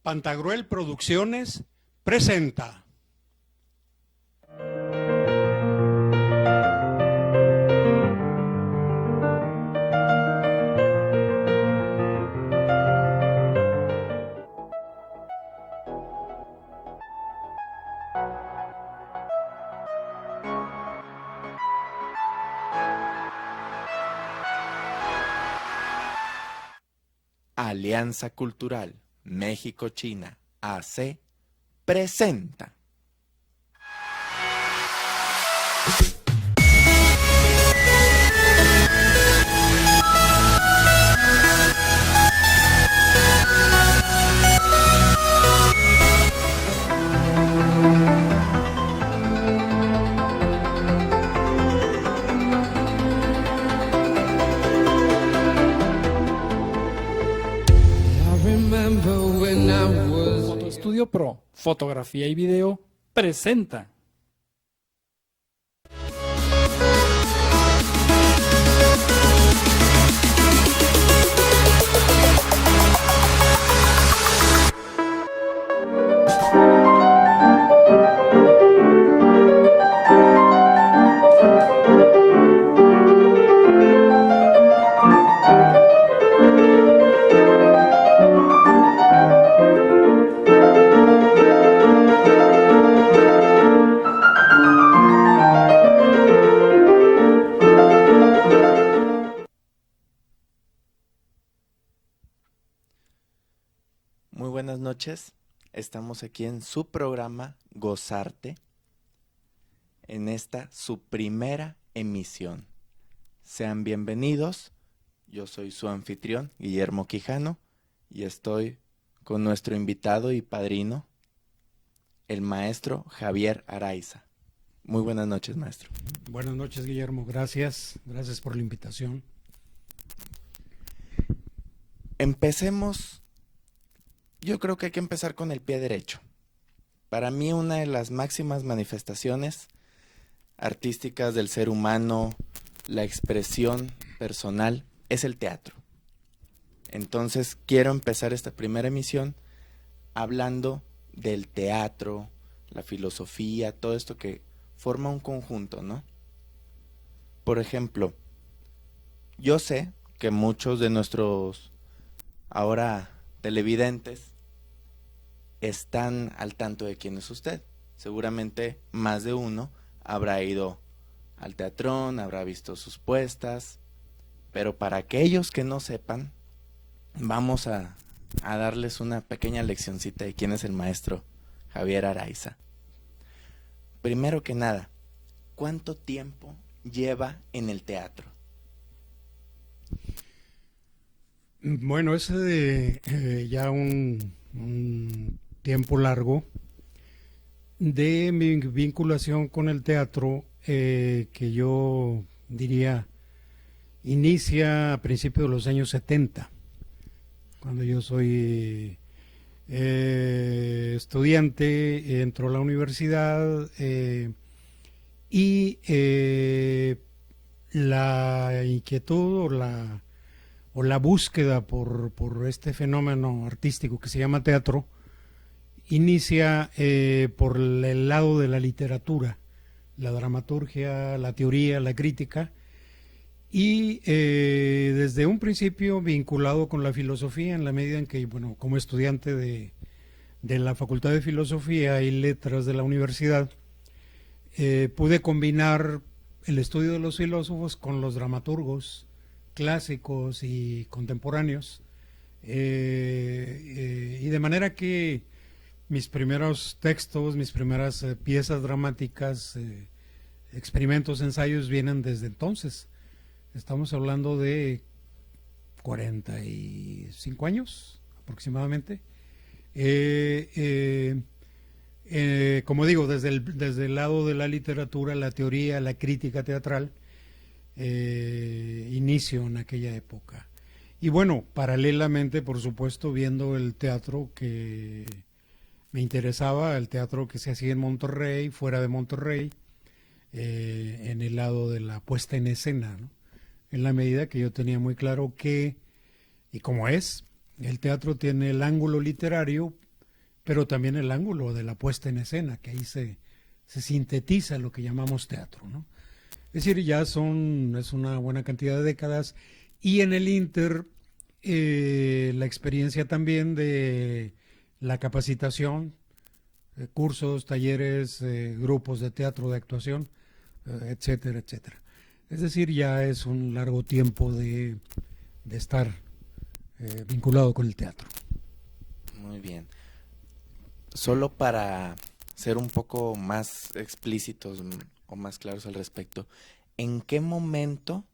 Pantagruel Producciones presenta. Alianza Cultural México-China AC presenta. Fotoestudio Pro, fotografía y video, presenta. Muy buenas noches, estamos aquí en su programa Gozarte, en esta su primera emisión. Sean bienvenidos, yo soy su anfitrión Guillermo Quijano y estoy con nuestro invitado y padrino, el maestro Javier Araiza. Muy buenas noches, maestro. Buenas noches, Guillermo, gracias por la invitación. Empecemos. Yo creo que hay que empezar con el pie derecho. Para mí, una de las máximas manifestaciones artísticas del ser humano, la expresión personal, es el teatro. Entonces, quiero empezar esta primera emisión hablando del teatro, la filosofía, todo esto que forma un conjunto, ¿no? Por ejemplo, yo sé que muchos de nuestros ahora televidentes están al tanto de quién es usted. Seguramente más de uno habrá ido al teatrón, habrá visto sus puestas, pero para aquellos que no sepan, vamos a darles una pequeña leccioncita de quién es el maestro Javier Araiza. Primero que nada, ¿cuánto tiempo lleva en el teatro? Bueno, ese de ya un tiempo largo de mi vinculación con el teatro, que yo diría inicia a principios de los años 70, cuando yo soy estudiante, entro a la universidad y la inquietud o la búsqueda por este fenómeno artístico que se llama teatro inicia por el lado de la literatura, la dramaturgia, la teoría, la crítica, y desde un principio vinculado con la filosofía, en la medida en que, bueno, como estudiante de la Facultad de Filosofía y Letras de la universidad, pude combinar el estudio de los filósofos con los dramaturgos clásicos y contemporáneos, y de manera que mis primeros textos, mis primeras piezas dramáticas, experimentos, ensayos vienen desde entonces. Estamos hablando de 45 años aproximadamente. Como digo, desde el lado de la literatura, la teoría, la crítica teatral, inicio en aquella época. Y bueno, paralelamente, por supuesto, viendo el teatro que me interesaba, el teatro que se hacía en Monterrey, fuera de Monterrey, en el lado de la puesta en escena, ¿no? En la medida que yo tenía muy claro que, y como es, el teatro tiene el ángulo literario, pero también el ángulo de la puesta en escena, que ahí se sintetiza lo que llamamos teatro, ¿no? Es decir, es una buena cantidad de décadas, y en el Inter la experiencia también de la capacitación, cursos, talleres, grupos de teatro, de actuación, etcétera, etcétera. Es decir, ya es un largo tiempo de estar vinculado con el teatro. Muy bien. Solo para ser un poco más explícitos o más claros al respecto, ¿en qué momento,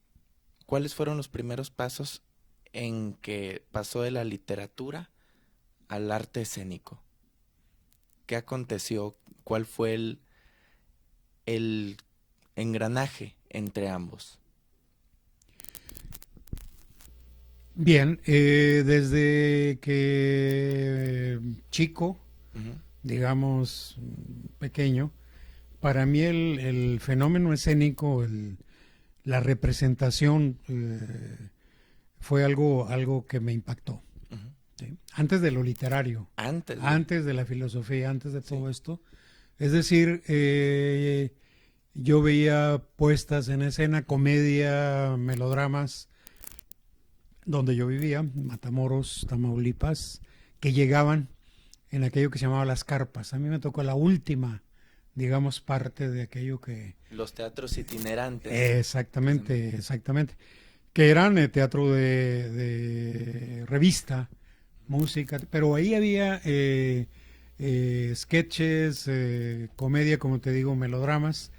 cuáles fueron los primeros pasos en que pasó de la literatura al arte escénico? ¿Qué aconteció? ¿Cuál fue el engranaje entre ambos? Bien, desde que chico, digamos pequeño, para mí el fenómeno escénico, la representación, fue algo que me impactó. ¿Sí? Antes de lo literario, antes de la filosofía, antes de todo esto. Es decir, yo veía puestas en escena, comedia, melodramas, donde yo vivía, Matamoros, Tamaulipas, que llegaban en aquello que se llamaba las carpas. A mí me tocó la última, digamos, parte de aquello que... Los teatros itinerantes. Exactamente, exactamente. Que eran teatro de revista, música, pero ahí había sketches, comedia, como te digo, melodramas,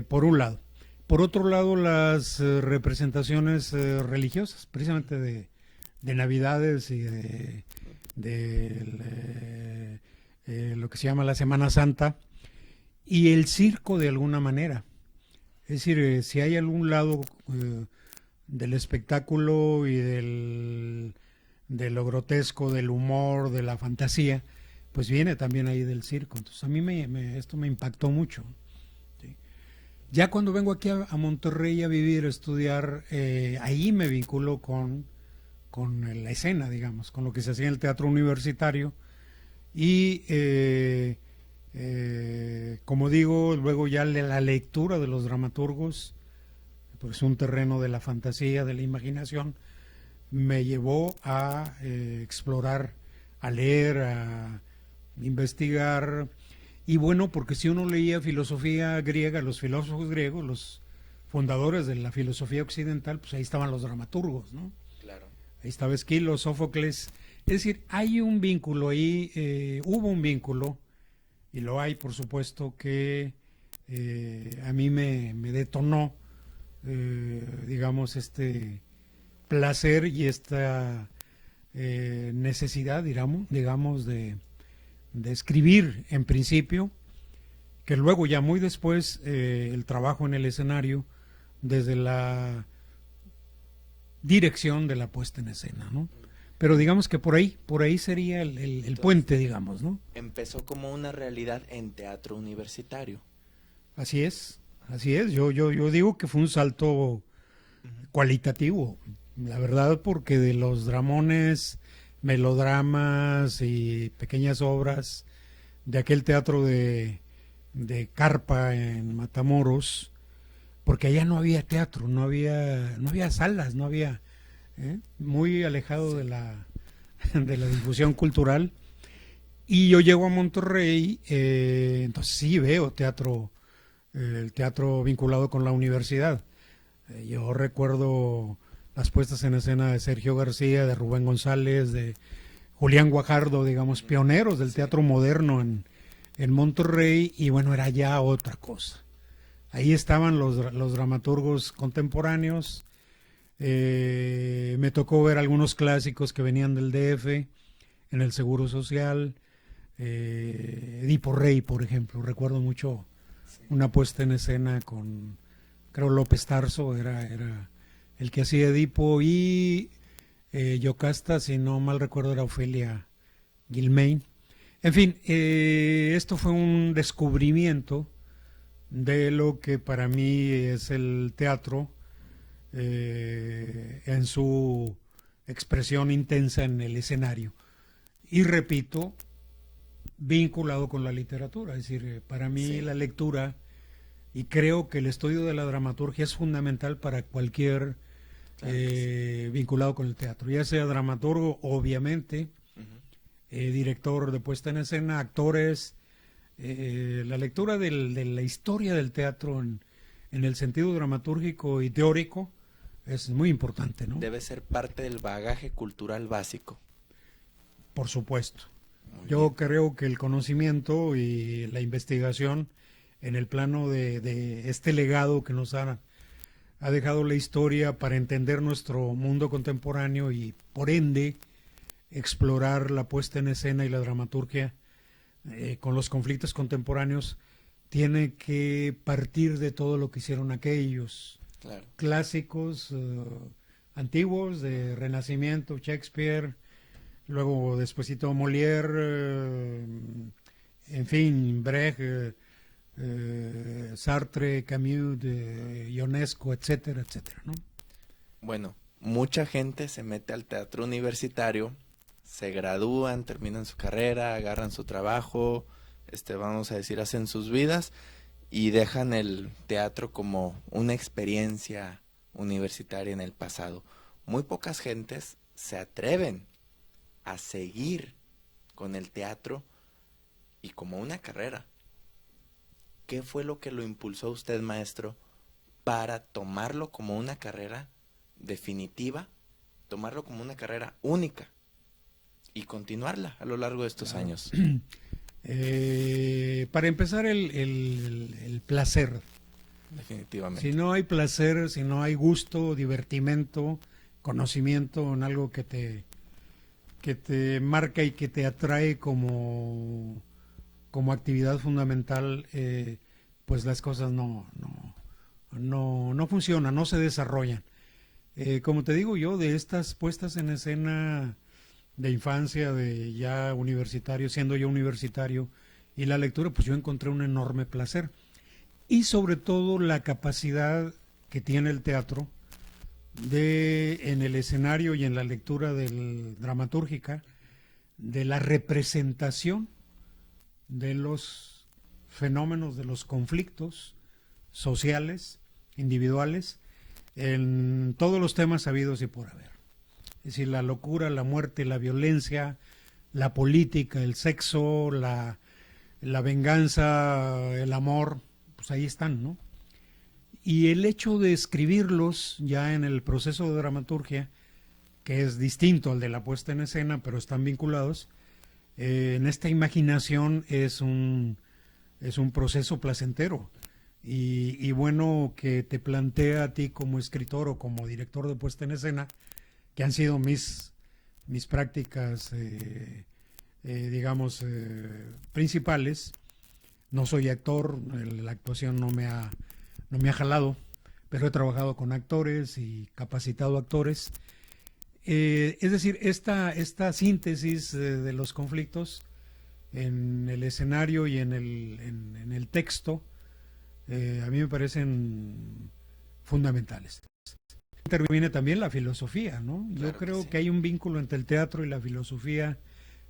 por un lado. Por otro lado, las representaciones religiosas, precisamente de Navidades y de lo que se llama la Semana Santa, y el circo de alguna manera. Es decir, si hay algún lado del espectáculo y de lo grotesco, del humor, de la fantasía, pues viene también ahí del circo. Entonces a mí esto me impactó mucho. ¿Sí? Ya cuando vengo aquí a Monterrey a vivir, a estudiar, ahí me vinculo con la escena, digamos, con lo que se hacía en el teatro universitario. Y como digo, luego ya la lectura de los dramaturgos, pues un terreno de la fantasía, de la imaginación, me llevó a explorar, a leer, a investigar. Y bueno, porque si uno leía filosofía griega, los filósofos griegos, los fundadores de la filosofía occidental, pues ahí estaban los dramaturgos, ¿no? Claro. Ahí estaba Esquilo, Sófocles. Es decir, hay un vínculo ahí, hubo un vínculo, y lo hay, por supuesto, que a mí me detonó, digamos, este placer y esta necesidad, digamos, de escribir en principio, que luego ya muy después el trabajo en el escenario desde la dirección de la puesta en escena, ¿no? Pero digamos que por ahí sería el puente, digamos, ¿no? Empezó como una realidad en teatro universitario. Así es. Yo digo que fue un salto cualitativo, la verdad, porque de los dramones, melodramas y pequeñas obras de aquel teatro de carpa en Matamoros, porque allá no había teatro, no había salas, no había, muy alejado de la difusión cultural. Y yo llego a Monterrey, entonces sí veo teatro, el teatro vinculado con la universidad. Yo recuerdo las puestas en escena de Sergio García, de Rubén González, de Julián Guajardo, digamos, pioneros del teatro moderno en Monterrey, y bueno, era ya otra cosa. Ahí estaban los dramaturgos contemporáneos. Me tocó ver algunos clásicos que venían del DF, en el Seguro Social. Edipo Rey, por ejemplo, recuerdo mucho una puesta en escena con, creo, López Tarso, era el que hacía Edipo, y Yocasta, si no mal recuerdo, era Ofelia Guilmain. En fin, esto fue un descubrimiento de lo que para mí es el teatro en su expresión intensa en el escenario. Y repito, vinculado con la literatura. Es decir, para mí Sí. la lectura, y creo que el estudio de la dramaturgia es fundamental para cualquier Claro que vinculado con el teatro, ya sea dramaturgo, obviamente, Ujú. director de puesta en escena, actores, la lectura de la historia del teatro en el sentido dramatúrgico y teórico es muy importante, ¿no? Debe ser parte del bagaje cultural básico. Por supuesto. Muy Yo bien. creo que el conocimiento y la investigación en el plano de este legado que nos ha dejado la historia para entender nuestro mundo contemporáneo y por ende explorar la puesta en escena y la dramaturgia con los conflictos contemporáneos, tiene que partir de todo lo que hicieron aquellos Claro. clásicos antiguos de Renacimiento, Shakespeare, luego despuesito Molière, en fin, Brecht, Sartre, Camus, Ionesco, etcétera, etcétera, ¿no? Bueno, mucha gente se mete al teatro universitario, se gradúan, terminan su carrera, agarran su trabajo, vamos a decir, hacen sus vidas y dejan el teatro como una experiencia universitaria en el pasado. Muy pocas gentes se atreven a seguir con el teatro y como una carrera. ¿Qué fue lo que lo impulsó a usted, maestro, para tomarlo como una carrera definitiva, tomarlo como una carrera única y continuarla a lo largo de estos años? Para empezar, el placer. Definitivamente. Si no hay placer, si no hay gusto, divertimento, conocimiento en algo que te marca y que te atrae como actividad fundamental, pues las cosas no funcionan, no se desarrollan. Como te digo yo, de estas puestas en escena de infancia, de ya universitario, siendo yo universitario, y la lectura, pues yo encontré un enorme placer. Y sobre todo la capacidad que tiene el teatro en el escenario y en la lectura dramatúrgica, de la representación de los fenómenos, de los conflictos sociales, individuales, en todos los temas habidos y por haber. Es decir, la locura, la muerte, la violencia, la política, el sexo, la venganza, el amor, pues ahí están, ¿no? Y el hecho de escribirlos ya en el proceso de dramaturgia, que es distinto al de la puesta en escena, pero están vinculados, en esta imaginación es un proceso placentero. Y bueno, que te plantea a ti como escritor o como director de puesta en escena, que han sido mis prácticas, digamos, principales. No soy actor, la actuación no me ha jalado, pero he trabajado con actores y capacitado actores. Es decir, esta síntesis de los conflictos en el escenario y en el texto, a mí me parecen fundamentales. Interviene también la filosofía, ¿no? Yo Claro que creo sí. que hay un vínculo entre el teatro y la filosofía,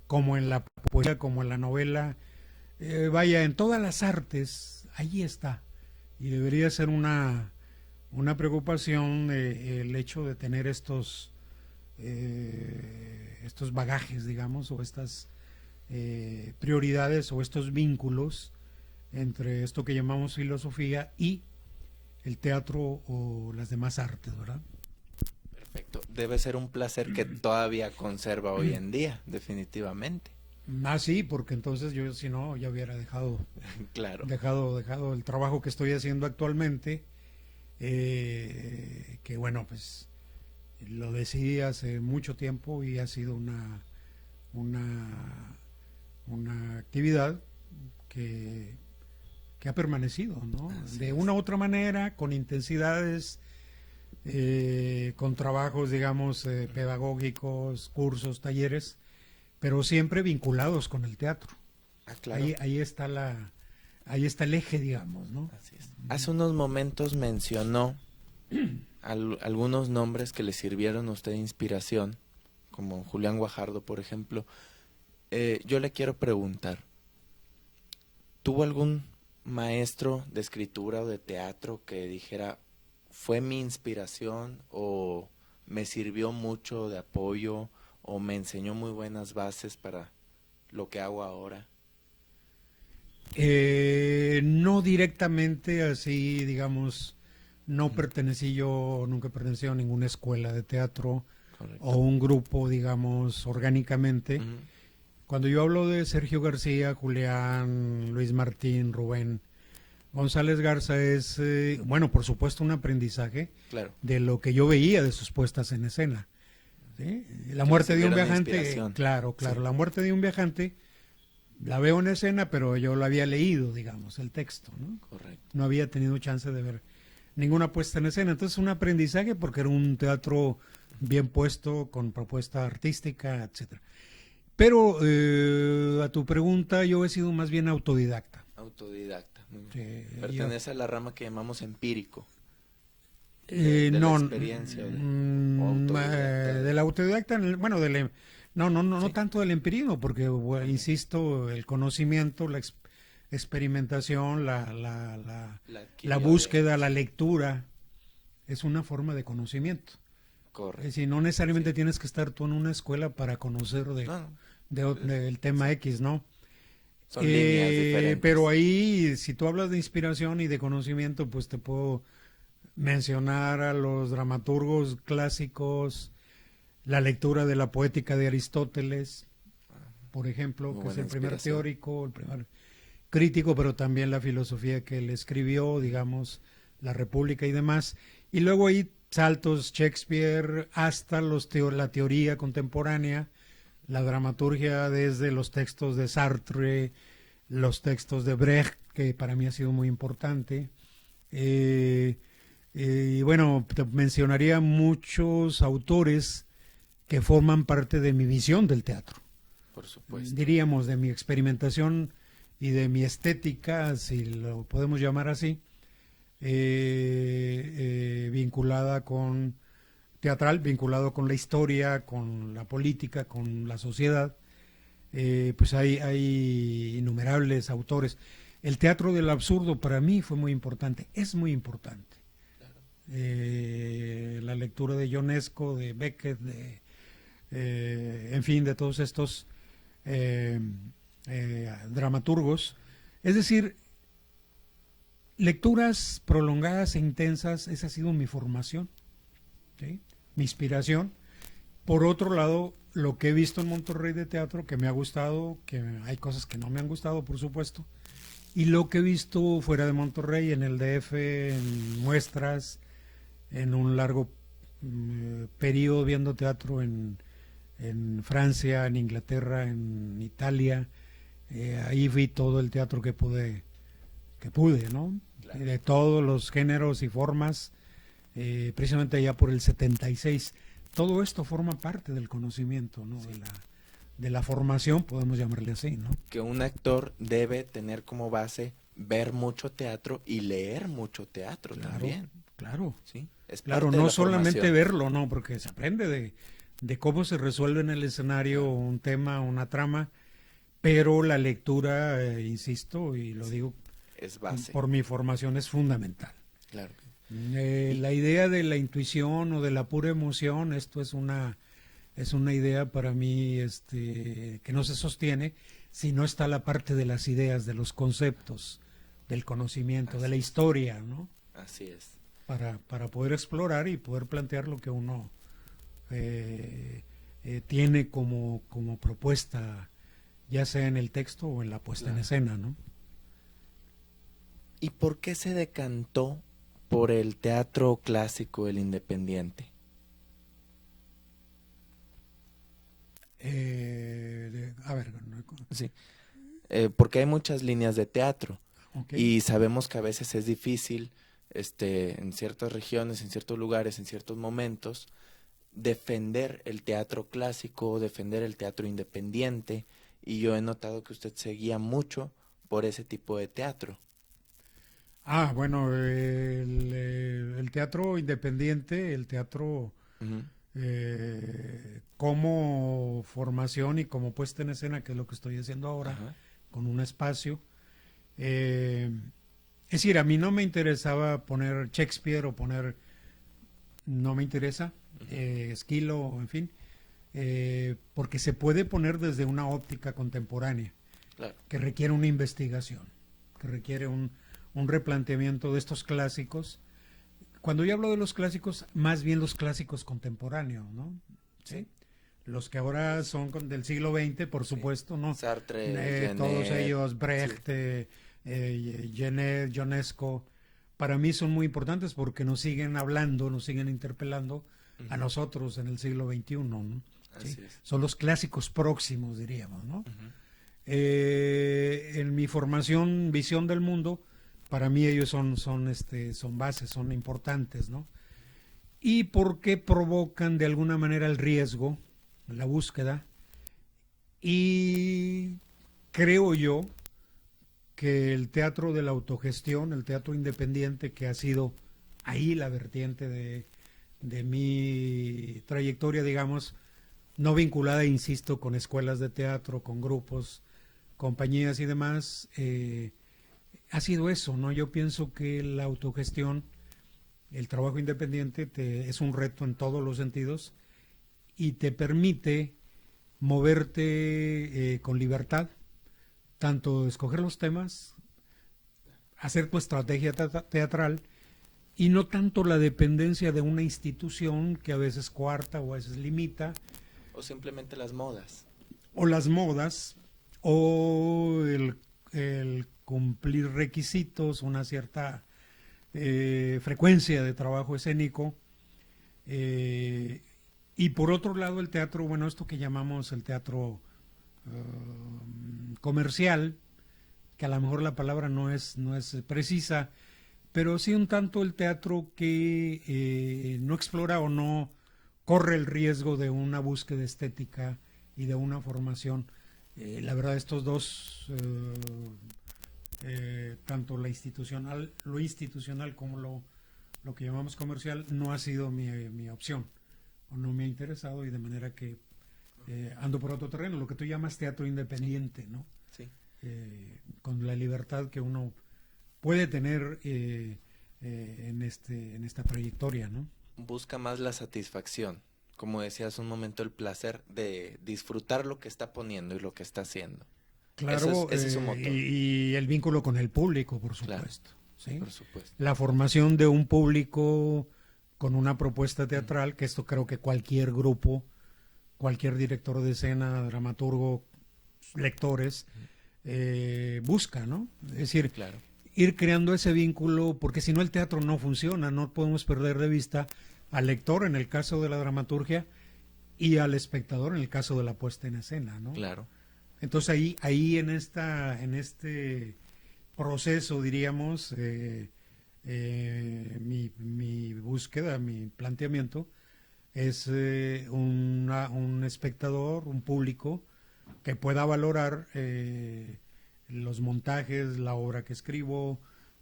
como en la poesía, como en la novela. Vaya, en todas las artes, ahí está. Y debería ser una preocupación el hecho de tener estos bagajes, digamos, o estas prioridades o estos vínculos entre esto que llamamos filosofía y el teatro o las demás artes, ¿verdad? Perfecto. Debe ser un placer que todavía conserva hoy en día, definitivamente. Ah, sí, porque entonces yo, si no, ya hubiera dejado Claro. el trabajo que estoy haciendo actualmente, que bueno, pues lo decidí hace mucho tiempo y ha sido una actividad que ha permanecido, ¿no? Así De es. una u otra manera, con intensidades, con trabajos, digamos, pedagógicos, cursos, talleres, pero siempre vinculados con el teatro. Ah, claro. Ahí está el eje, digamos, ¿no? Así es. Hace unos momentos mencionó algunos nombres que le sirvieron a usted de inspiración, como Julián Guajardo, por ejemplo. Yo le quiero preguntar, ¿Tuvo algún maestro de escritura o de teatro que dijera, fue mi inspiración o me sirvió mucho de apoyo o me enseñó muy buenas bases para lo que hago ahora? No directamente así, digamos, no pertenecí yo, nunca pertenecí a ninguna escuela de teatro Correcto. o un grupo, digamos, orgánicamente. Ujú. Cuando yo hablo de Sergio García, Julián, Luis Martín, Rubén González Garza es, bueno, por supuesto un aprendizaje Claro. de lo que yo veía de sus puestas en escena. ¿Sí? La Que muerte de un sirvieron de viajante, inspiración. claro, Sí. la muerte de un viajante, la veo en escena, pero yo lo había leído, digamos, el texto, ¿no? Correcto. No había tenido chance de ver ninguna puesta en escena. Entonces un aprendizaje porque era un teatro bien puesto, con propuesta artística, etcétera. Pero a tu pregunta, yo he sido más bien autodidacta. Autodidacta. Muy bien. Sí, Pertenece a la rama que llamamos empírico. De la no, experiencia o autodidacta. del autodidacta, bueno, no Sí. tanto del empirismo, porque bueno, insisto, el conocimiento, la experimentación, la adquirió de- búsqueda, la lectura, es una forma de conocimiento. Es Correcto. decir, no necesariamente Sí. tienes que estar tú en una escuela para conocer No, del tema X, ¿no? son líneas diferentes. Pero ahí, si tú hablas de inspiración y de conocimiento, pues te puedo mencionar a los dramaturgos clásicos, la lectura de la poética de Aristóteles, por ejemplo, Muy que es buena el primer inspiración. teórico, el primer crítico, pero también la filosofía que él escribió, digamos, la República y demás. Y luego hay saltos Shakespeare hasta la teoría contemporánea, la dramaturgia desde los textos de Sartre, los textos de Brecht, que para mí ha sido muy importante. Y bueno, te mencionaría muchos autores que forman parte de mi visión del teatro. Por supuesto. Diríamos, de mi experimentación y de mi estética, si lo podemos llamar así, vinculada con teatral, vinculado con la historia, con la política, con la sociedad. Pues hay innumerables autores. El teatro del absurdo para mí fue muy importante, es muy importante. La lectura de Ionesco, de Beckett, en fin, de todos estos dramaturgos. Es decir, lecturas prolongadas e intensas, esa ha sido mi formación, ¿sí? Mi inspiración. Por otro lado, lo que he visto en Monterrey de teatro, que me ha gustado, que hay cosas que no me han gustado, por supuesto, y lo que he visto fuera de Monterrey, en el DF, en muestras, en un largo periodo viendo teatro en Francia, en Inglaterra, en Italia. Ahí vi todo el teatro que pude, ¿no? Claro. De todos los géneros y formas, precisamente allá por el 76. Todo esto forma parte del conocimiento, ¿no? Sí. De la formación, podemos llamarle así, ¿no? Que un actor debe tener como base ver mucho teatro y leer mucho teatro también. Claro. ¿Sí? Es Claro, parte de no la solamente formación. verlo, no, porque se aprende de cómo se resuelve en el escenario un tema, una trama, pero la lectura, insisto, y lo digo Es base. por mi formación, es fundamental. Claro. La idea de la intuición o de la pura emoción, esto es una idea para mí que no se sostiene si no está la parte de las ideas, de los conceptos, del conocimiento, de la historia, ¿no? Así es. Para poder explorar y poder plantear lo que uno tiene como propuesta, ya sea en el texto o en la puesta en escena, ¿no? ¿Y por qué se decantó por el teatro clásico, el independiente? A ver, Sí. Porque hay muchas líneas de teatro ok. y sabemos que a veces es difícil, en ciertas regiones, en ciertos lugares, en ciertos momentos, defender el teatro clásico, defender el teatro independiente, y yo he notado que usted se guía mucho por ese tipo de teatro. Bueno, el teatro independiente, el teatro Ujú. como formación y como puesta en escena, que es lo que estoy haciendo ahora, Ajá. con un espacio, Es decir, a mí no me interesaba poner Shakespeare o poner, no me interesa, Esquilo, en fin, porque se puede poner desde una óptica contemporánea, Claro. que requiere una investigación, que requiere un replanteamiento de estos clásicos. Cuando yo hablo de los clásicos, más bien los clásicos contemporáneos, ¿no? ¿Sí? Los que ahora son del siglo XX, por supuesto, ¿no? Sartre, todos Genet, ellos, Brecht, Genet, Ionesco, para mí son muy importantes porque nos siguen hablando, nos siguen interpelando a nosotros en el siglo XXI, ¿no? ¿Sí? Así es. Son los clásicos próximos, diríamos, ¿no? En mi formación, visión del mundo, para mí ellos son bases, son importantes, ¿no? Y porque provocan de alguna manera el riesgo, la búsqueda, y creo yo que el teatro de la autogestión, el teatro independiente, que ha sido ahí la vertiente de mi trayectoria, digamos, no vinculada, insisto, con escuelas de teatro, con grupos, compañías y demás, ha sido eso, ¿no? Yo pienso que la autogestión, el trabajo independiente es un reto en todos los sentidos y te permite moverte con libertad, tanto escoger los temas, hacer tu estrategia teatral y no tanto la dependencia de una institución que a veces coarta o a veces limita. O simplemente las modas. O las modas, o el cumplir requisitos, una cierta frecuencia de trabajo escénico. Y por otro lado el teatro, bueno, esto que llamamos el teatro comercial, que a lo mejor la palabra no es precisa, pero sí un tanto el teatro que no explora o no corre el riesgo de una búsqueda estética y de una formación. La verdad, estos dos, tanto lo institucional como lo que llamamos comercial, no ha sido mi opción, o no me ha interesado, y de manera que ando por otro terreno, lo que tú llamas teatro independiente, ¿no? Sí. Con la libertad que uno puede tener en esta trayectoria, ¿no? Busca más la satisfacción, como decías un momento, el placer de disfrutar lo que está poniendo y lo que está haciendo. Claro, ese es su motor. y el vínculo con el público, por supuesto. Claro, ¿sí? por supuesto. La formación de un público con una propuesta teatral, que esto creo que cualquier grupo, cualquier director de escena, dramaturgo, lectores, busca, ¿no? Es decir, Claro. ir creando ese vínculo, porque si no el teatro no funciona, no podemos perder de vista al lector en el caso de la dramaturgia y al espectador en el caso de la puesta en escena, ¿no? Claro. Entonces ahí en este proceso, diríamos, mi búsqueda, mi planteamiento es un espectador, un público que pueda valorar los montajes, la obra que escribo,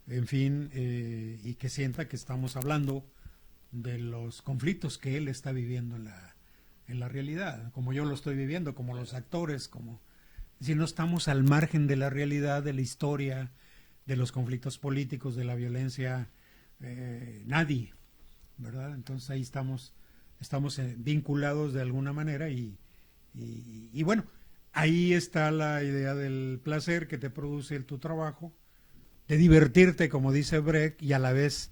en fin, y que sienta que estamos hablando de los conflictos que él está viviendo en la realidad, como yo lo estoy viviendo, como los actores, si no estamos al margen de la realidad, de la historia, de los conflictos políticos, de la violencia, nadie, ¿verdad? Entonces ahí estamos vinculados de alguna manera y bueno, ahí está la idea del placer que te produce tu trabajo, de divertirte, como dice Brecht, y a la vez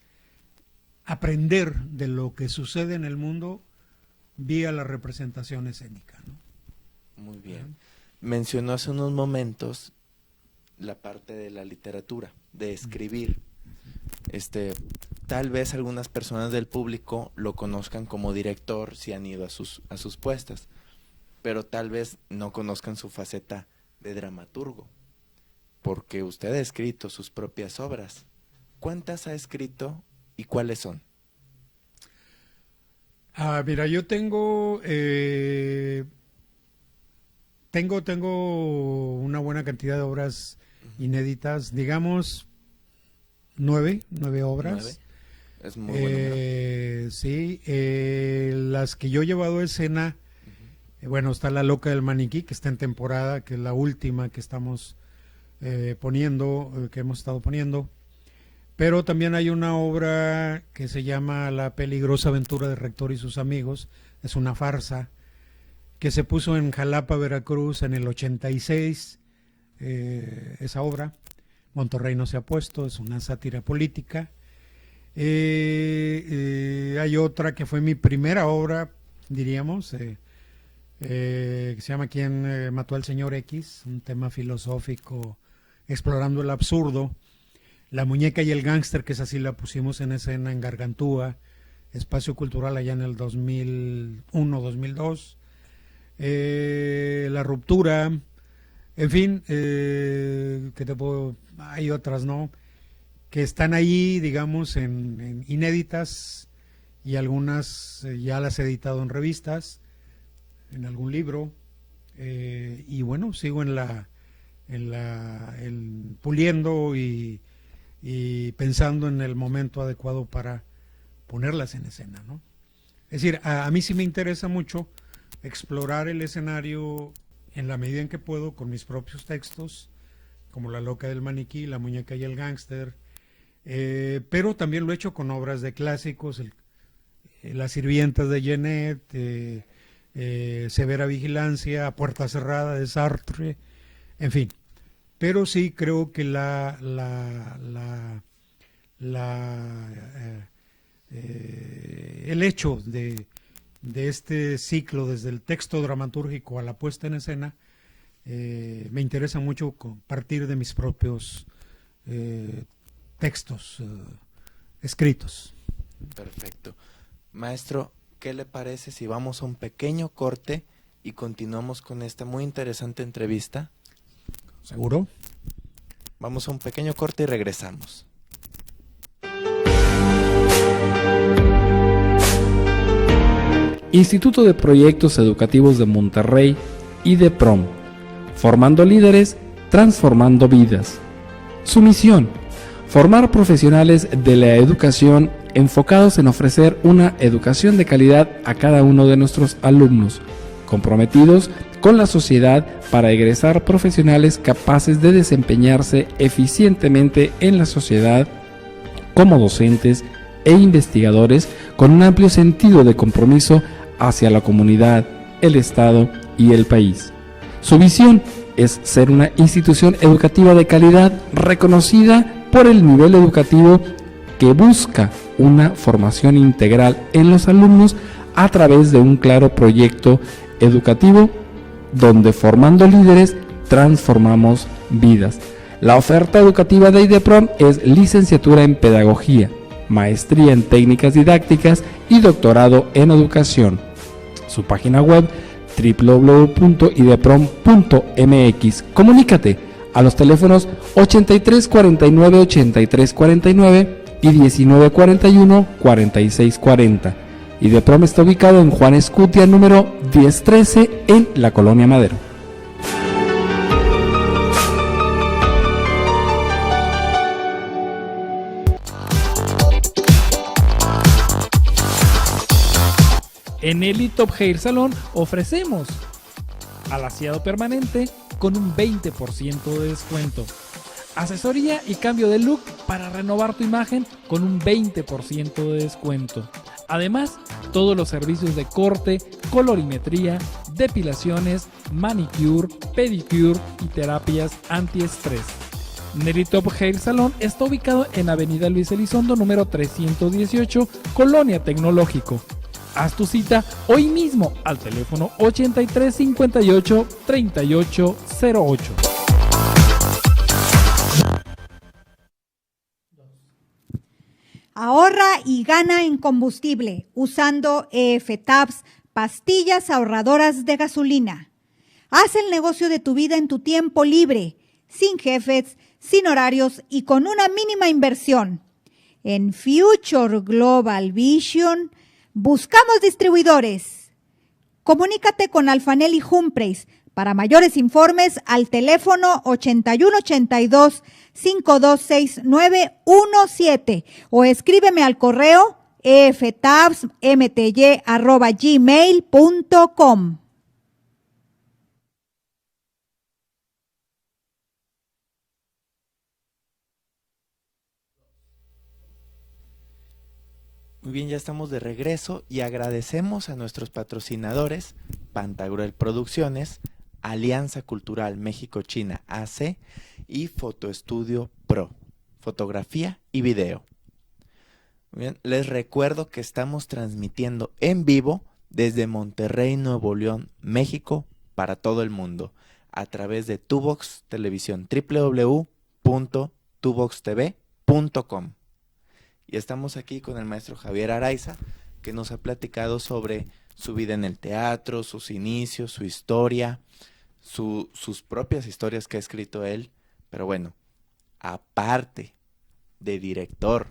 aprender de lo que sucede en el mundo vía la representación escénica, ¿no? Muy bien. Mencionó hace unos momentos la parte de la literatura, de escribir. Tal vez algunas personas del público lo conozcan como director si han ido a sus puestas, pero tal vez no conozcan su faceta de dramaturgo, porque usted ha escrito sus propias obras. ¿Cuántas ha escrito y cuáles son? Mira, yo tengo una buena cantidad de obras inéditas, digamos 9 obras. 9. Es muy buen número. Sí, las que yo he llevado a escena, bueno, está La Loca del Maniquí, que está en temporada, que es la última que estamos que hemos estado poniendo. Pero también hay una obra que se llama La peligrosa aventura de Rector y sus amigos. Es una farsa que se puso en Jalapa, Veracruz en el 86. Esa obra, Monterrey no se ha puesto, es una sátira política. Hay otra que fue mi primera obra, diríamos, que se llama ¿Quién mató al señor X? Un tema filosófico explorando el absurdo. La muñeca y el gángster, que es así, la pusimos en escena en Gargantúa, espacio cultural allá en el 2001-2002. La ruptura, en fin, hay otras, ¿no?, que están ahí, digamos, en inéditas, y algunas ya las he editado en revistas, en algún libro, y bueno, sigo puliendo y pensando en el momento adecuado para ponerlas en escena, ¿no? Es decir, a mí sí me interesa mucho explorar el escenario en la medida en que puedo con mis propios textos, como La loca del maniquí, La muñeca y el gángster, pero también lo he hecho con obras de clásicos, Las sirvientas de Genet, Severa vigilancia, A puerta cerrada de Sartre, en fin. Pero sí creo que el hecho de este ciclo, desde el texto dramatúrgico a la puesta en escena, me interesa mucho partir de mis propios textos escritos. Perfecto. Maestro, ¿qué le parece si vamos a un pequeño corte y continuamos con esta muy interesante entrevista? ¿Seguro? Vamos a un pequeño corte y regresamos. Instituto de Proyectos Educativos de Monterrey, IDEPROM, formando líderes, transformando vidas. Su misión: formar profesionales de la educación enfocados en ofrecer una educación de calidad a cada uno de nuestros alumnos, comprometidos con la sociedad para egresar profesionales capaces de desempeñarse eficientemente en la sociedad como docentes e investigadores con un amplio sentido de compromiso hacia la comunidad, el Estado y el país. Su visión es ser una institución educativa de calidad reconocida por el nivel educativo que busca una formación integral en los alumnos a través de un claro proyecto educativo donde formando líderes transformamos vidas. La oferta educativa de IDEPROM es licenciatura en Pedagogía, maestría en Técnicas Didácticas y doctorado en Educación. Su página web www.ideprom.mx. Comunícate a los teléfonos 83 49 83 49 y 19 41 46 40. IDEPROM está ubicado en Juan Escutia, número 1013, en la Colonia Madero. En Elite Top Hair Salon ofrecemos alaciado permanente con un 20% de descuento. Asesoría y cambio de look para renovar tu imagen con un 20% de descuento. Además, todos los servicios de corte, colorimetría, depilaciones, manicure, pedicure y terapias antiestrés. Nelly Top Hair Salon está ubicado en Avenida Luis Elizondo, número 318, Colonia Tecnológico. Haz tu cita hoy mismo al teléfono 83 58 38 08. Ahorra y gana en combustible usando EF-Tabs, pastillas ahorradoras de gasolina. Haz el negocio de tu vida en tu tiempo libre, sin jefes, sin horarios y con una mínima inversión. En Future Global Vision buscamos distribuidores. Comunícate con Alfanelli Humpreys. Para mayores informes al teléfono 8182-526917 o escríbeme al correo eftabsmty@gmail.com. Muy bien, ya estamos de regreso y agradecemos a nuestros patrocinadores, Pantagruel Producciones, Alianza Cultural México-China AC y Fotoestudio Pro, fotografía y video. Muy bien, les recuerdo que estamos transmitiendo en vivo desde Monterrey, Nuevo León, México, para todo el mundo, a través de Tubox Televisión, www.tuboxtv.com. Y estamos aquí con el maestro Javier Araiza, que nos ha platicado sobre su vida en el teatro, sus inicios, su historia, sus propias historias que ha escrito él. Pero bueno, aparte de director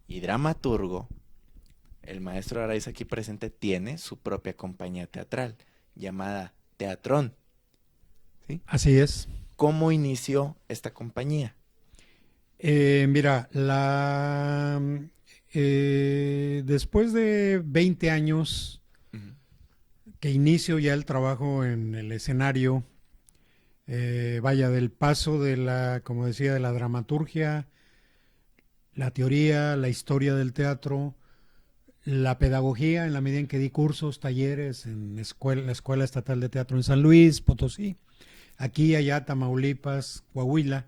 y dramaturgo, el maestro Araiza aquí presente tiene su propia compañía teatral llamada Teatrón. ¿Sí? Así es. ¿Cómo inició esta compañía? Mira, después de 20 años que inicio ya el trabajo en el escenario, vaya, del paso de la, como decía, de la dramaturgia, la teoría, la historia del teatro, la pedagogía, en la medida en que di cursos, talleres en la Escuela Estatal de Teatro en San Luis, Potosí, aquí, allá, Tamaulipas, Coahuila.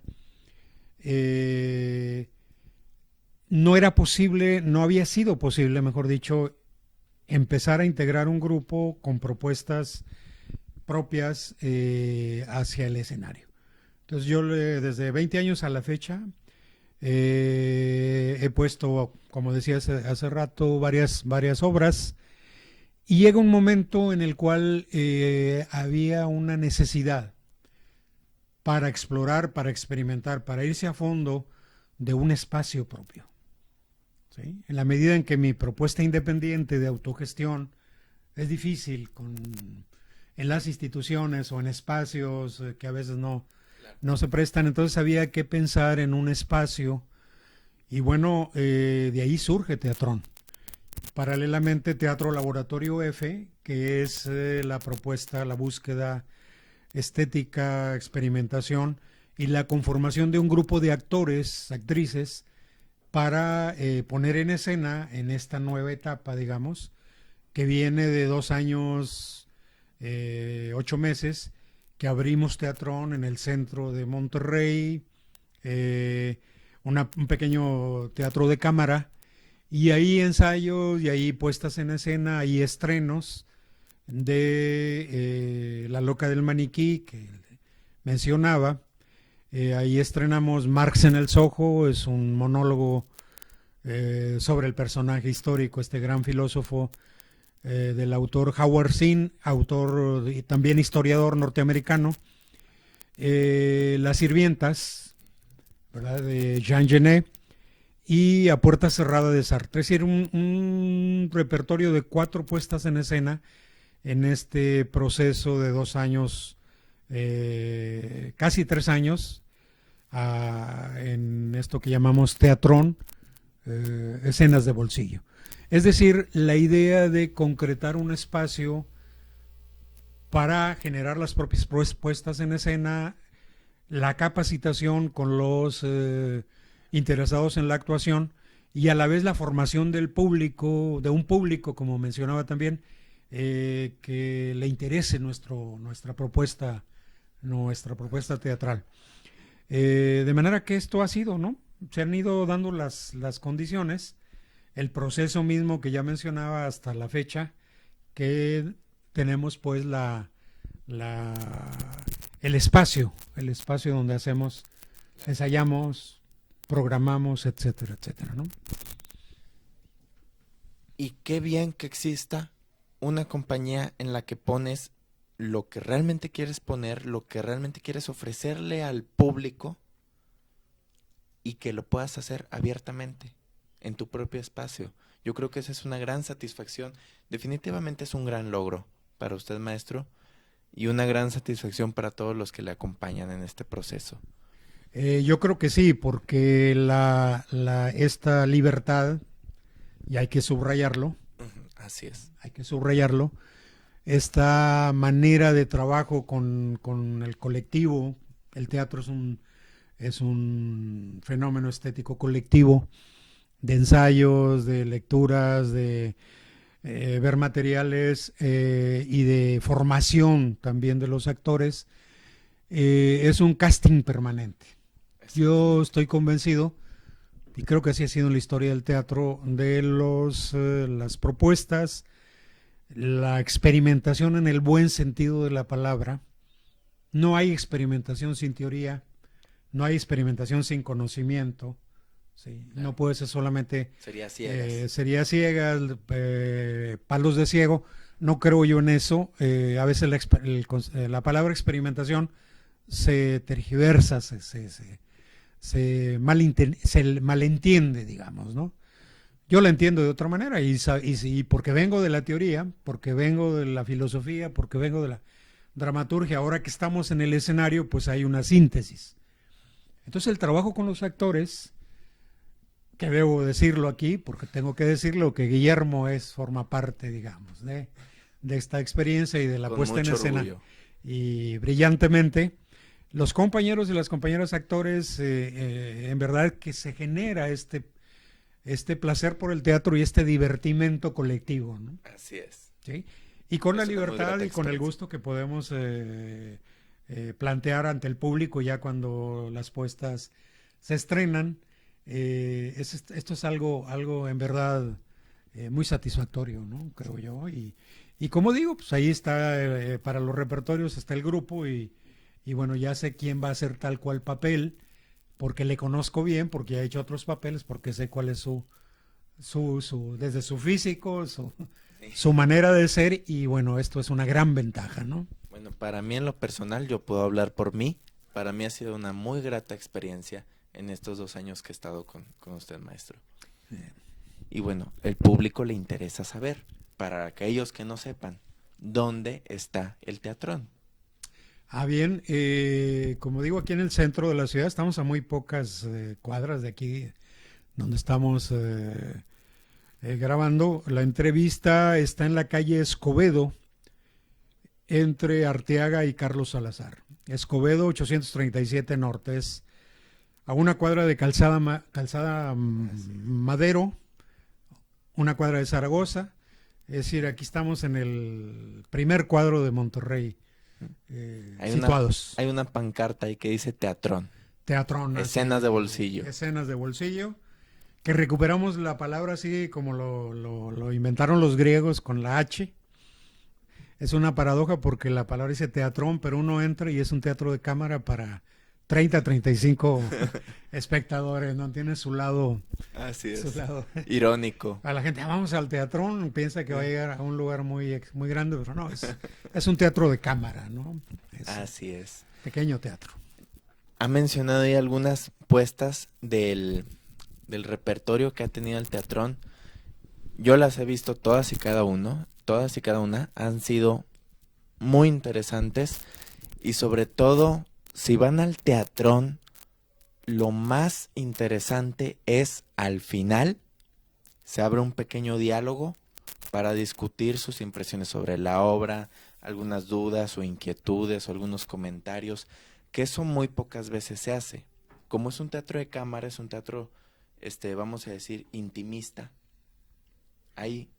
No era posible, no había sido posible, mejor dicho, empezar a integrar un grupo con propuestas propias hacia el escenario. Entonces yo desde 20 años a la fecha he puesto, como decía hace rato, varias obras, y llega un momento en el cual había una necesidad para explorar, para experimentar, para irse a fondo de un espacio propio. ¿Sí? En la medida en que mi propuesta independiente de autogestión es difícil en las instituciones o en espacios que a veces no se prestan, entonces había que pensar en un espacio, y bueno, de ahí surge Teatrón. Paralelamente, Teatro Laboratorio F, que es la propuesta, la búsqueda estética, experimentación y la conformación de un grupo de actores, actrices, para poner en escena en esta nueva etapa, digamos, que viene de 2 años, 8 meses, que abrimos Teatrón en el centro de Monterrey, un pequeño teatro de cámara, y ahí ensayos, y ahí puestas en escena, ahí estrenos de La Loca del Maniquí, que mencionaba. Ahí estrenamos Marx en el Soho, es un monólogo sobre el personaje histórico, este gran filósofo del autor Howard Zinn, autor y también historiador norteamericano. Las Sirvientas, ¿verdad?, de Jean Genet, y A Puerta Cerrada de Sartre. Es decir, un repertorio de 4 puestas en escena en este proceso de 2 años, casi 3 años, en esto que llamamos Teatrón, escenas de bolsillo. Es decir, la idea de concretar un espacio para generar las propias puestas en escena, la capacitación con los interesados en la actuación, y a la vez la formación del público, de un público, como mencionaba también, que le interese nuestra propuesta teatral. De manera que esto ha sido, ¿no? Se han ido dando las condiciones, el proceso mismo que ya mencionaba hasta la fecha, que tenemos pues el espacio donde hacemos, ensayamos, programamos, etcétera, etcétera, ¿no? Y qué bien que exista una compañía en la que pones lo que realmente quieres poner, lo que realmente quieres ofrecerle al público, y que lo puedas hacer abiertamente en tu propio espacio. Yo creo que esa es una gran satisfacción. Definitivamente es un gran logro para usted, maestro, y una gran satisfacción para todos los que le acompañan en este proceso. Yo creo que sí, porque esta libertad, y hay que subrayarlo, así es, hay que subrayarlo, esta manera de trabajo con el colectivo. El teatro es un fenómeno estético colectivo, ensayos, de lecturas, de ver materiales y de formación también de los actores, es un casting permanente. Yo estoy convencido, y creo que así ha sido en la historia del teatro, de las propuestas, la experimentación en el buen sentido de la palabra. No hay experimentación sin teoría, no hay experimentación sin conocimiento. Sí, no puede ser solamente... Sería ciegas. Sería ciegas, palos de ciego. No creo yo en eso. A veces la palabra experimentación se tergiversa, se malentiende, digamos, ¿no? Yo la entiendo de otra manera y porque vengo de la teoría, porque vengo de la filosofía, porque vengo de la dramaturgia, ahora que estamos en el escenario, pues hay una síntesis. Entonces el trabajo con los actores, que debo decirlo aquí, porque tengo que decirlo, que Guillermo forma parte, digamos, de esta experiencia y de la puesta en escena. Orgullo. Y brillantemente, los compañeros y las compañeras actores, en verdad que se genera este placer por el teatro y este divertimento colectivo, ¿no? Así es. ¿Sí? Y con la Es una muy libertad grata y con el experiencia. gusto que podemos plantear ante el público ya cuando las puestas se estrenan, esto es algo en verdad muy satisfactorio, ¿no? Creo yo. Y como digo, pues ahí está, para los repertorios está el grupo y bueno, ya sé quién va a hacer tal cual papel, porque le conozco bien, porque ya he hecho otros papeles, porque sé cuál es desde su físico, su manera de ser, y bueno, esto es una gran ventaja, ¿no? Bueno, para mí en lo personal, yo puedo hablar por mí. Para mí ha sido una muy grata experiencia en estos 2 años que he estado con usted, maestro. Y bueno, el público le interesa saber, para aquellos que no sepan, ¿dónde está el Teatrón? Bien, como digo, aquí en el centro de la ciudad, estamos a muy pocas cuadras de aquí donde estamos grabando. La entrevista está en la calle Escobedo, entre Arteaga y Carlos Salazar. Escobedo 837 Norte, es a una cuadra de calzada Madero, una cuadra de Zaragoza. Es decir, aquí estamos en el primer cuadro de Monterrey, situados. Hay una pancarta ahí que dice Teatrón. Teatrón. Escenas de bolsillo. Escenas de bolsillo, que recuperamos la palabra así como lo inventaron los griegos con la H. Es una paradoja porque la palabra dice teatrón, pero uno entra y es un teatro de cámara para 30, 35 espectadores, ¿no? Tiene su lado... Así es. Su lado. Irónico. A la gente, vamos al teatrón, piensa que va a llegar a un lugar muy grande, pero no, es un teatro de cámara, ¿no? Así es. Pequeño teatro. Ha mencionado ahí algunas puestas del repertorio que ha tenido el Teatrón. Yo las he visto todas y cada una han sido muy interesantes y sobre todo, si van al Teatrón, lo más interesante es al final se abre un pequeño diálogo para discutir sus impresiones sobre la obra, algunas dudas o inquietudes o algunos comentarios, que eso muy pocas veces se hace. Como es un teatro de cámara, es un teatro, vamos a decir, intimista. Hay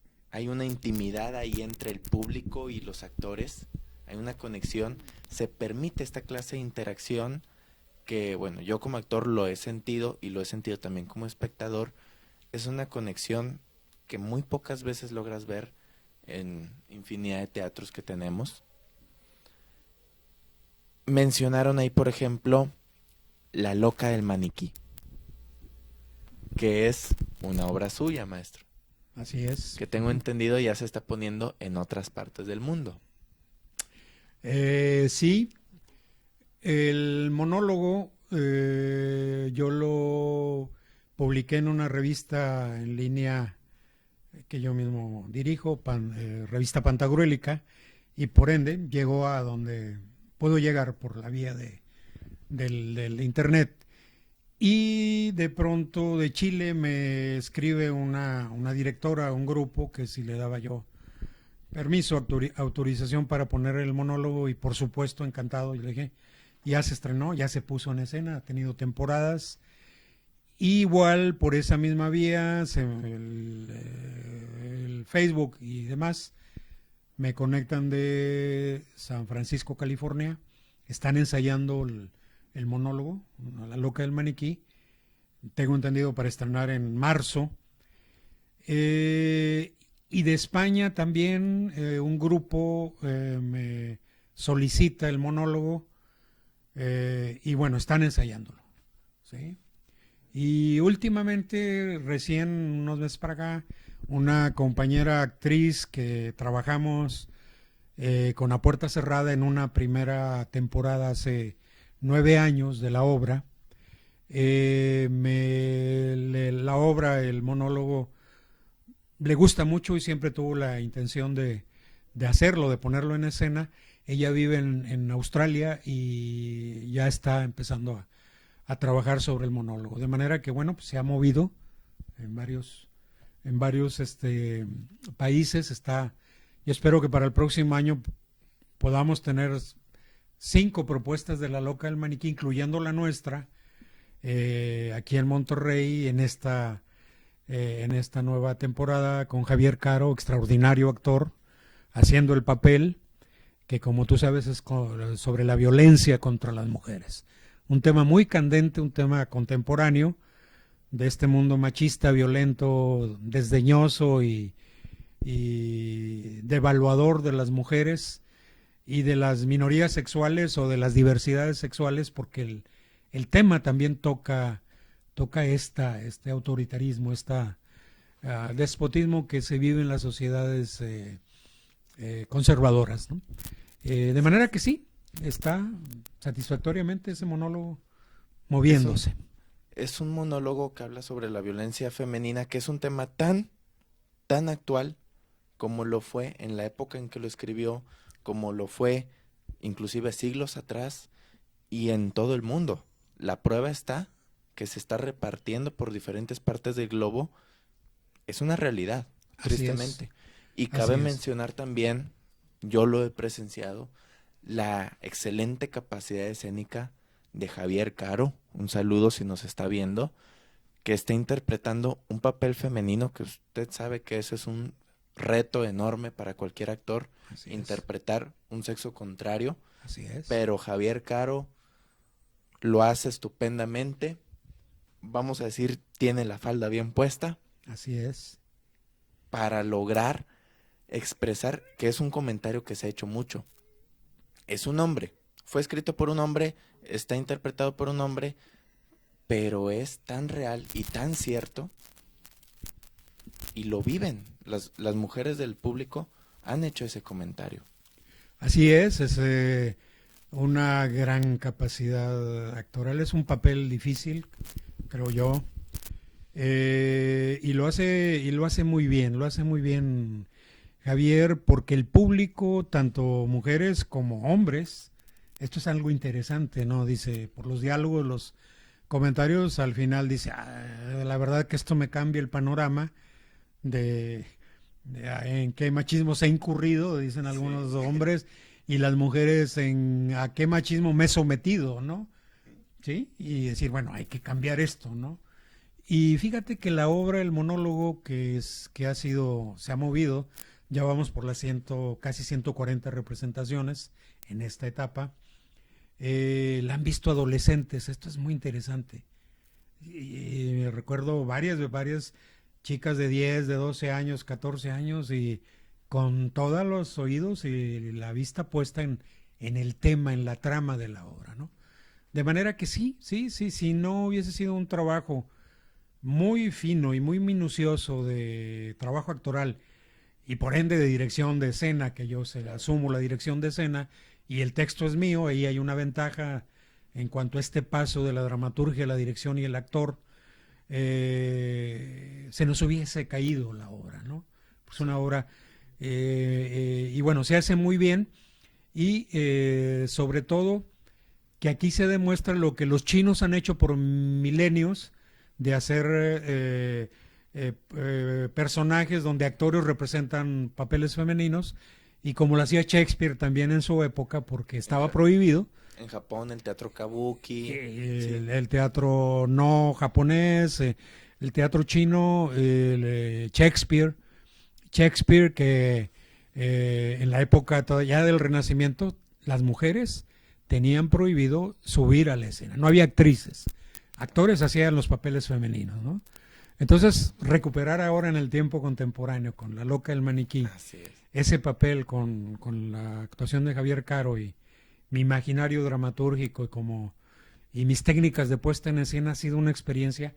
una intimidad ahí entre el público y los actores, hay una conexión, se permite esta clase de interacción que, bueno, yo como actor lo he sentido y lo he sentido también como espectador. Es una conexión que muy pocas veces logras ver en infinidad de teatros que tenemos. Mencionaron ahí, por ejemplo, La loca del maniquí, que es una obra suya, maestro. Así es. Que tengo entendido ya se está poniendo en otras partes del mundo. Sí, el monólogo yo lo publiqué en una revista en línea que yo mismo dirijo, revista Pantagruélica, y por ende llegó a donde puedo llegar por la vía del internet. Y de pronto de Chile me escribe una directora, un grupo, que si le daba yo permiso, autorización para poner el monólogo, y por supuesto encantado. Y le dije, ya se estrenó, ya se puso en escena, ha tenido temporadas Igual por esa misma vía, el Facebook y demás, me conectan de San Francisco, California. Están ensayando el monólogo, La loca del maniquí. Tengo entendido para estrenar en marzo. Y de España también un grupo me solicita el monólogo y bueno, están ensayándolo, ¿sí? Y últimamente, recién unos meses para acá, una compañera actriz que trabajamos con A Puerta Cerrada en una primera temporada hace 9 años de la obra, la obra, el monólogo, le gusta mucho y siempre tuvo la intención de hacerlo, de ponerlo en escena. Ella vive en Australia y ya está empezando a trabajar sobre el monólogo. De manera que, bueno, pues se ha movido en varios países. Yo espero que para el próximo año podamos tener 5 propuestas de La loca del maniquí, incluyendo la nuestra, aquí en Monterrey, en esta nueva temporada, con Javier Caro, extraordinario actor, haciendo el papel que, como tú sabes, es sobre la violencia contra las mujeres. Un tema muy candente, un tema contemporáneo de este mundo machista, violento, desdeñoso y devaluador de las mujeres y de las minorías sexuales o de las diversidades sexuales, porque el tema también toca este autoritarismo, despotismo que se vive en las sociedades conservadoras, ¿no? De manera que sí, está satisfactoriamente ese monólogo moviéndose. Es un monólogo que habla sobre la violencia femenina, que es un tema tan actual como lo fue en la época en que lo escribió, como lo fue inclusive siglos atrás y en todo el mundo. La prueba está que se está repartiendo por diferentes partes del globo. Es una realidad, tristemente. Y cabe mencionar también, yo lo he presenciado, la excelente capacidad escénica de Javier Caro, un saludo si nos está viendo, que está interpretando un papel femenino que usted sabe que eso es un reto enorme para cualquier actor, interpretar un sexo contrario. Así es. Pero Javier Caro lo hace estupendamente. Vamos a decir, tiene la falda bien puesta. Así es. Para lograr expresar que es un comentario que se ha hecho mucho. Es un hombre, fue escrito por un hombre, está interpretado por un hombre, pero es tan real y tan cierto, y lo viven. Las mujeres del público han hecho ese comentario. Así es una gran capacidad actoral, es un papel difícil, creo yo, y lo hace muy bien Javier, porque el público, tanto mujeres como hombres, esto es algo interesante, ¿no? Dice, por los diálogos, los comentarios, al final dice, la verdad que esto me cambia el panorama de en qué machismo se ha incurrido, dicen algunos hombres, y las mujeres en a qué machismo me he sometido, ¿no? ¿Sí? Y decir, bueno, hay que cambiar esto, ¿no? Y fíjate que la obra, el monólogo se ha movido, ya vamos por las casi 140 representaciones en esta etapa. La han visto adolescentes, esto es muy interesante. Y recuerdo varias chicas de 10, de 12 años, 14 años, y con todos los oídos y la vista puesta en el tema, en la trama de la obra, ¿no? De manera que sí, si no hubiese sido un trabajo muy fino y muy minucioso de trabajo actoral, y por ende de dirección de escena, que yo asumo la dirección de escena y el texto es mío, ahí hay una ventaja en cuanto a este paso de la dramaturgia, la dirección y el actor, se nos hubiese caído la obra, ¿no? Pues una obra, y bueno, se hace muy bien y sobre todo que aquí se demuestra lo que los chinos han hecho por milenios, de hacer personajes donde actores representan papeles femeninos, y como lo hacía Shakespeare también en su época, porque estaba prohibido, En Japón, el teatro kabuki. El teatro no japonés, el teatro chino, Shakespeare, que en la época ya del Renacimiento, las mujeres tenían prohibido subir a la escena, no había actrices, actores hacían los papeles femeninos, ¿no? Entonces, recuperar ahora en el tiempo contemporáneo, con La Loca del Maniquí, ese papel con la actuación de Javier Caro y mi imaginario dramatúrgico y mis técnicas de puesta en escena, ha sido una experiencia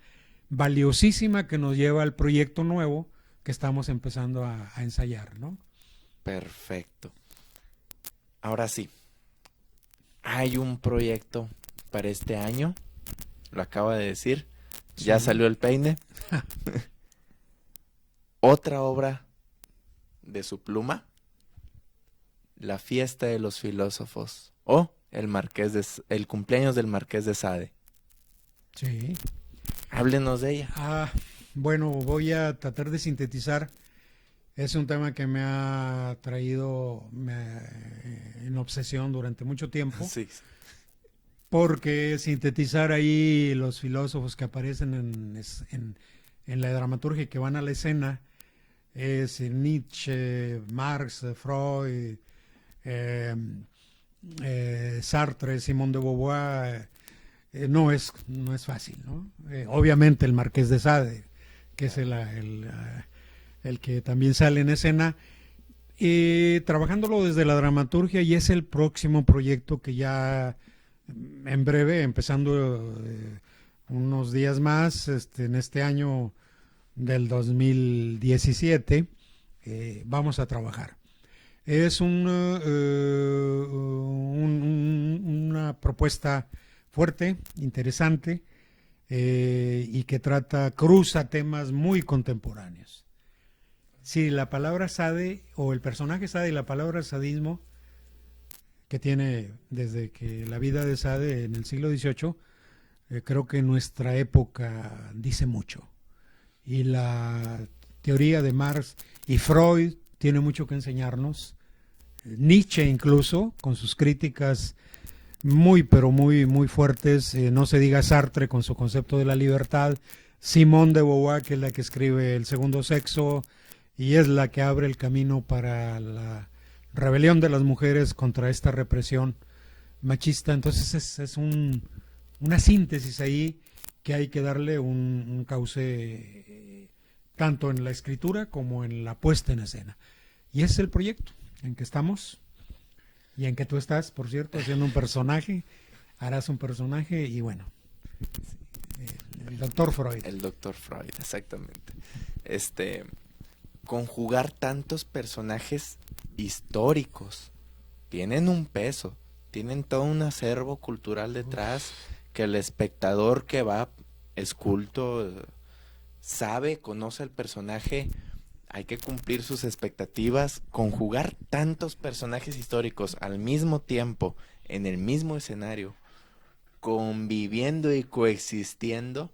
valiosísima que nos lleva al proyecto nuevo que estamos empezando a ensayar, ¿no? Perfecto. Ahora sí, hay un proyecto para este año, lo acaba de decir, ya salió el peine. Otra obra de su pluma, La Fiesta de los Filósofos, o el cumpleaños del Marqués de Sade. Sí. Háblenos de ella. Bueno, voy a tratar de sintetizar. Es un tema que me ha traído en obsesión durante mucho tiempo. Sí. Porque sintetizar ahí los filósofos que aparecen en la dramaturgia y que van a la escena es Nietzsche, Marx, Freud, Sartre, Simone de Beauvoir. No es fácil, ¿no? Obviamente el Marqués de Sade, que es el que también sale en escena, trabajándolo desde la dramaturgia, y es el próximo proyecto que ya en breve, empezando unos días más, en este año del 2017, vamos a trabajar. Es una propuesta fuerte, interesante, y que cruza temas muy contemporáneos. Sí, la palabra Sade, o el personaje Sade, y la palabra sadismo, que tiene desde que la vida de Sade en el siglo XVIII, creo que en nuestra época dice mucho. Y la teoría de Marx y Freud tiene mucho que enseñarnos. Nietzsche incluso, con sus críticas pero muy fuertes, no se diga Sartre con su concepto de la libertad, Simone de Beauvoir, que es la que escribe El Segundo Sexo, y es la que abre el camino para la rebelión de las mujeres contra esta represión machista. Entonces es una síntesis ahí que hay que darle un cauce tanto en la escritura como en la puesta en escena. Y ese es el proyecto en que estamos y en que tú estás, por cierto, haciendo un personaje, harás un personaje y bueno, el doctor Freud. El doctor Freud, exactamente. Conjugar tantos personajes históricos tienen un peso, tienen todo un acervo cultural detrás que el espectador que va es culto, conoce al personaje. Hay que cumplir sus expectativas. Conjugar tantos personajes históricos al mismo tiempo, en el mismo escenario, conviviendo y coexistiendo,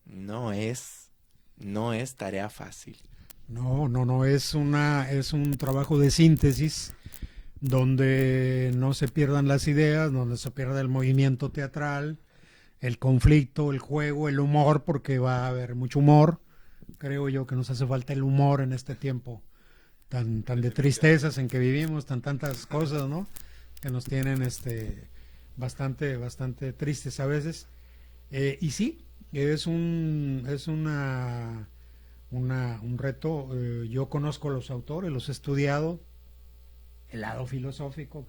no es tarea fácil. No, es un trabajo de síntesis donde no se pierdan las ideas, donde se pierda el movimiento teatral, el conflicto, el juego, el humor, porque va a haber mucho humor. Creo yo que nos hace falta el humor en este tiempo tan de tristezas en que vivimos, tantas cosas, ¿no? Que nos tienen bastante tristes a veces. Y sí, es un reto. Yo conozco a los autores, los he estudiado, el lado filosófico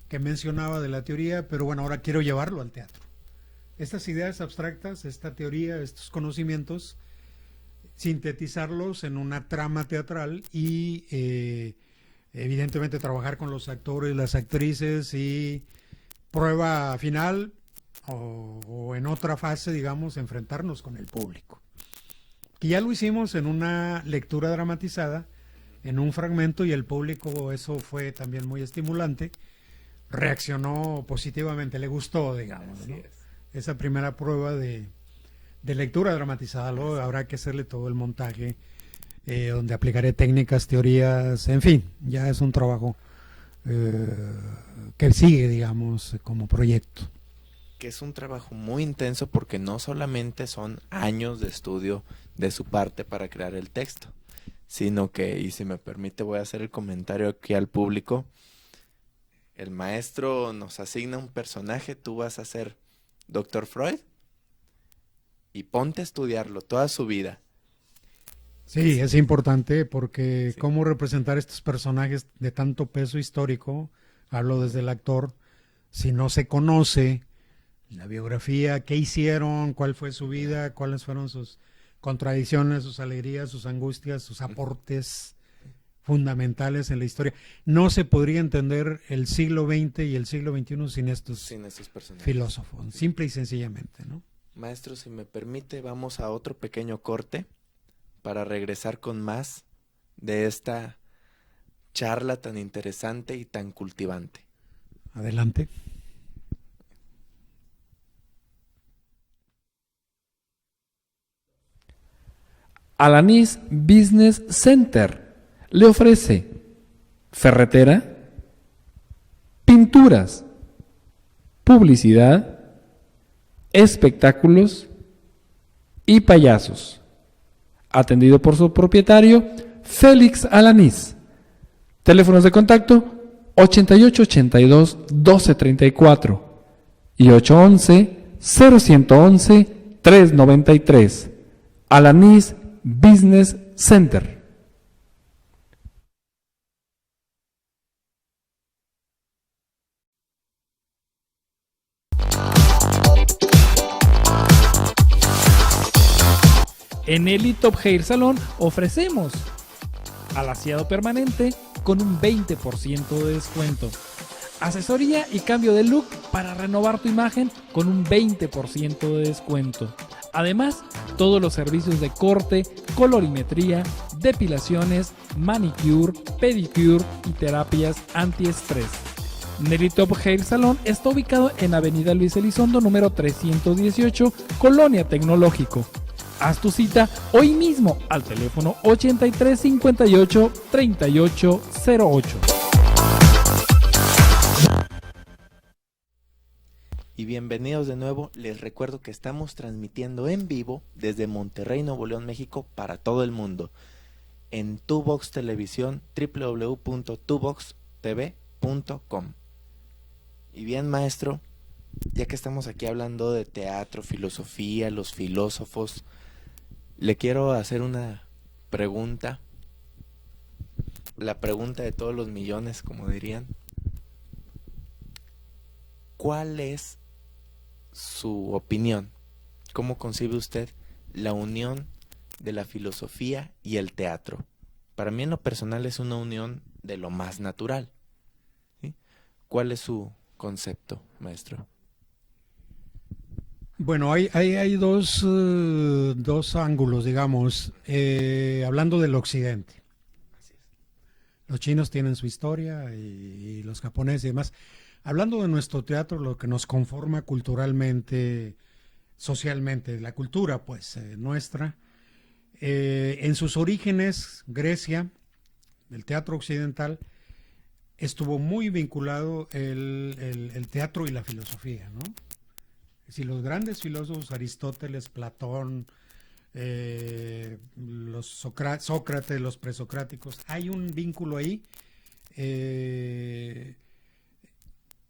que mencionaba de la teoría, pero bueno, ahora quiero llevarlo al teatro. Estas ideas abstractas, esta teoría, estos conocimientos, sintetizarlos en una trama teatral y evidentemente trabajar con los actores, las actrices, y prueba final o en otra fase, digamos, enfrentarnos con el público. Que ya lo hicimos en una lectura dramatizada, en un fragmento, y el público, eso fue también muy estimulante, reaccionó positivamente, le gustó, digamos, ¿no? Esa primera prueba de lectura dramatizada. Luego habrá que hacerle todo el montaje, donde aplicaré técnicas, teorías, en fin, ya es un trabajo que sigue, digamos, como proyecto. Que es un trabajo muy intenso porque no solamente son años de estudio de su parte para crear el texto, sino que, y si me permite voy a hacer el comentario aquí al público, el maestro nos asigna un personaje, tú vas a ser Dr. Freud y ponte a estudiarlo toda su vida. Sí, es importante porque Sí. cómo representar estos personajes de tanto peso histórico, hablo desde el actor, si no se conoce la biografía, qué hicieron, cuál fue su vida, cuáles fueron sus contradicciones, sus alegrías, sus angustias, sus aportes fundamentales en la historia. No se podría entender el siglo XX y el siglo XXI sin estos Sin esos personajes. filósofos, simple y sencillamente, ¿no? Maestro, si me permite, vamos a otro pequeño corte para regresar con más de esta charla tan interesante y tan cultivante. Adelante. Alanis Business Center le ofrece ferretera, pinturas, publicidad, espectáculos y payasos. Atendido por su propietario, Félix Alanis. Teléfonos de contacto 8882-1234 y 811-0111-393. Alanis Business Center. En Elite Top Hair Salon ofrecemos alaciado permanente con un 20% de descuento. Asesoría y cambio de look para renovar tu imagen con un 20% de descuento. Además, todos los servicios de corte, colorimetría, depilaciones, manicure, pedicure y terapias antiestrés. Nelly Top Hair Salon está ubicado en Avenida Luis Elizondo, número 318, Colonia Tecnológico. Haz tu cita hoy mismo al teléfono 83 58 38 08. Y bienvenidos de nuevo, les recuerdo que estamos transmitiendo en vivo desde Monterrey, Nuevo León, México, para todo el mundo, en Tubox Televisión, www.tuboxtv.com. Y bien, maestro, ya que estamos aquí hablando de teatro, filosofía, los filósofos, le quiero hacer una pregunta, la pregunta de todos los millones, como dirían. ¿Cuál es su opinión? ¿Cómo concibe usted la unión de la filosofía y el teatro? Para mí en lo personal es una unión de lo más natural, ¿sí? ¿Cuál es su concepto, maestro? Bueno, hay dos ángulos, digamos, hablando del occidente. Los chinos tienen su historia y los japoneses y demás. Hablando de nuestro teatro, lo que nos conforma culturalmente, socialmente, la cultura pues nuestra, en sus orígenes, Grecia, el teatro occidental, estuvo muy vinculado el teatro y la filosofía, ¿no? Es decir, los grandes filósofos, Aristóteles, Platón, Sócrates, los presocráticos, hay un vínculo ahí.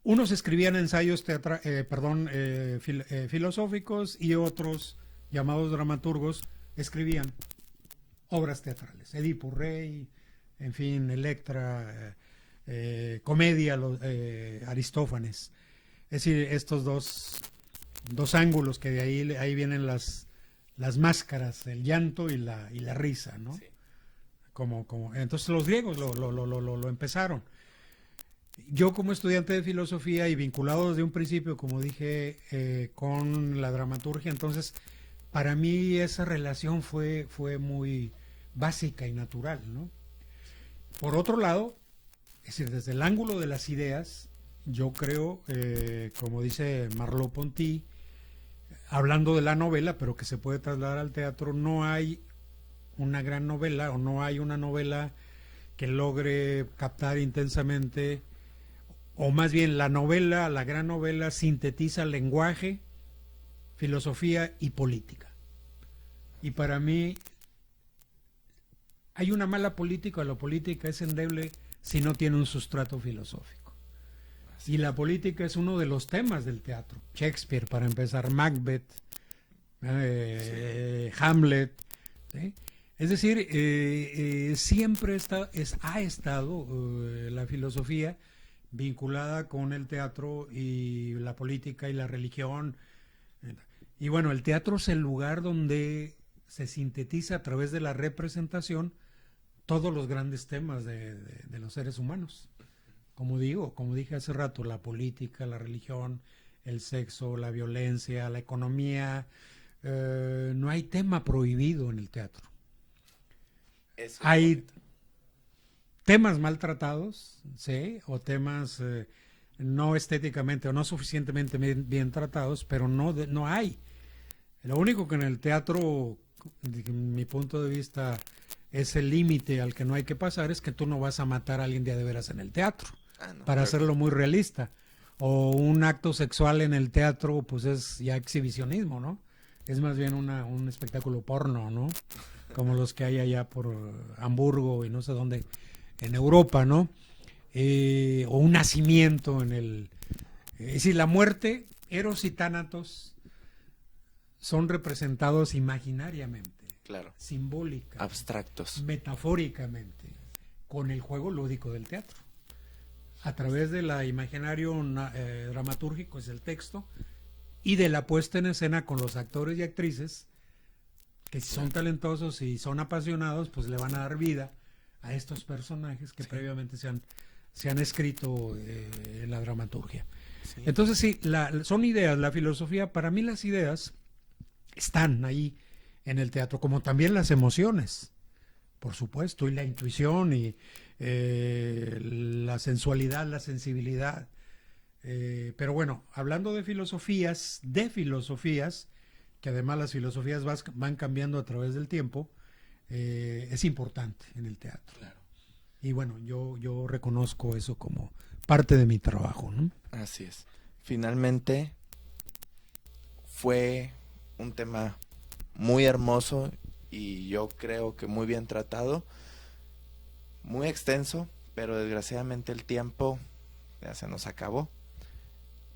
Unos escribían ensayos filosóficos y otros, llamados dramaturgos, escribían obras teatrales. Edipo Rey, en fin, Electra, comedia, Aristófanes. Es decir, estos dos ángulos que de ahí vienen las máscaras, el llanto y la risa, ¿no? Sí. Entonces los griegos lo empezaron. Yo como estudiante de filosofía y vinculado desde un principio, como dije, con la dramaturgia, entonces para mí esa relación fue muy básica y natural, ¿no? Por otro lado, es decir, desde el ángulo de las ideas, yo creo, como dice Merleau-Ponty, hablando de la novela, pero que se puede trasladar al teatro, no hay una gran novela o no hay una novela que logre captar intensamente o más bien la novela, la gran novela, sintetiza lenguaje, filosofía y política. Y para mí hay una mala política, la política es endeble si no tiene un sustrato filosófico. Y la política es uno de los temas del teatro. Shakespeare, para empezar, Macbeth, Hamlet, ¿sí? Es decir, siempre ha estado la filosofía vinculada con el teatro y la política y la religión. Y bueno, el teatro es el lugar donde se sintetiza a través de la representación todos los grandes temas de los seres humanos. Como dije hace rato, la política, la religión, el sexo, la violencia, la economía. No hay tema prohibido en el teatro. Hay temas maltratados, ¿sí? O temas no estéticamente o no suficientemente bien tratados, pero no hay. Lo único que en el teatro, desde mi punto de vista, es el límite al que no hay que pasar, es que tú no vas a matar a alguien de veras en el teatro, para hacerlo muy realista. O un acto sexual en el teatro, pues es ya exhibicionismo, ¿no? Es más bien un espectáculo porno, ¿no? Como los que hay allá por Hamburgo y no sé dónde, en Europa, ¿no? O un nacimiento en el... Es decir, la muerte, Eros y Tánatos, son representados imaginariamente, claro, simbólica, abstractos, metafóricamente, con el juego lúdico del teatro. A través del imaginario dramatúrgico, es el texto, y de la puesta en escena con los actores y actrices, que si son talentosos y son apasionados, pues le van a dar vida a estos personajes que previamente se han escrito en la dramaturgia. Sí. Entonces sí, son ideas, la filosofía, para mí las ideas están ahí en el teatro, como también las emociones, por supuesto, y la intuición y la sensualidad, la sensibilidad. Pero bueno, hablando de filosofías, que además las filosofías van cambiando a través del tiempo, es importante en el teatro. Claro. Y bueno, yo reconozco eso como parte de mi trabajo, ¿no? Así es. Finalmente, fue un tema muy hermoso y yo creo que muy bien tratado, muy extenso, pero desgraciadamente el tiempo ya se nos acabó.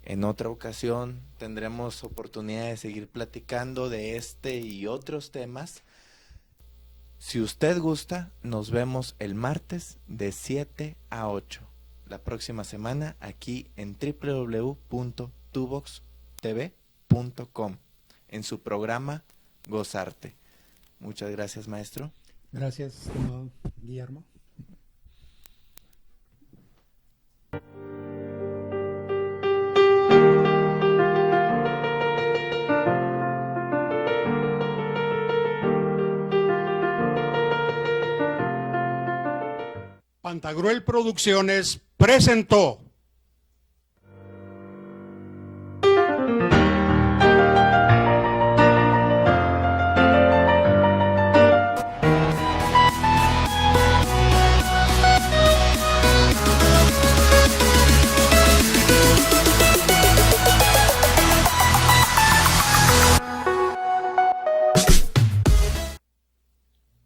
En otra ocasión tendremos oportunidad de seguir platicando de este y otros temas. Si usted gusta, nos vemos el martes de 7 a 8, la próxima semana, aquí en www.tuvoxtv.com, en su programa Gozarte. Muchas gracias, maestro. Gracias, Guillermo. Pantagruel Producciones presentó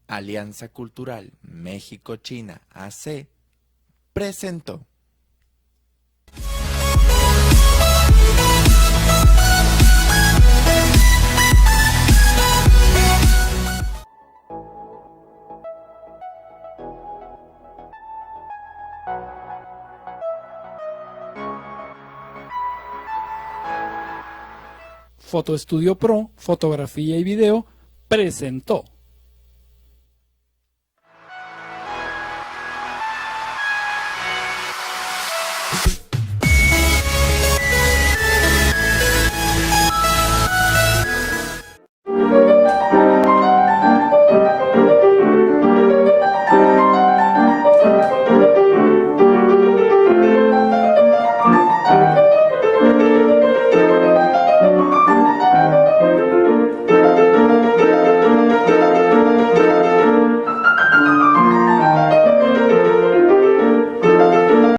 Alianza Cultural México-China AC presentó. Fotoestudio Pro, Fotografía y Video presentó.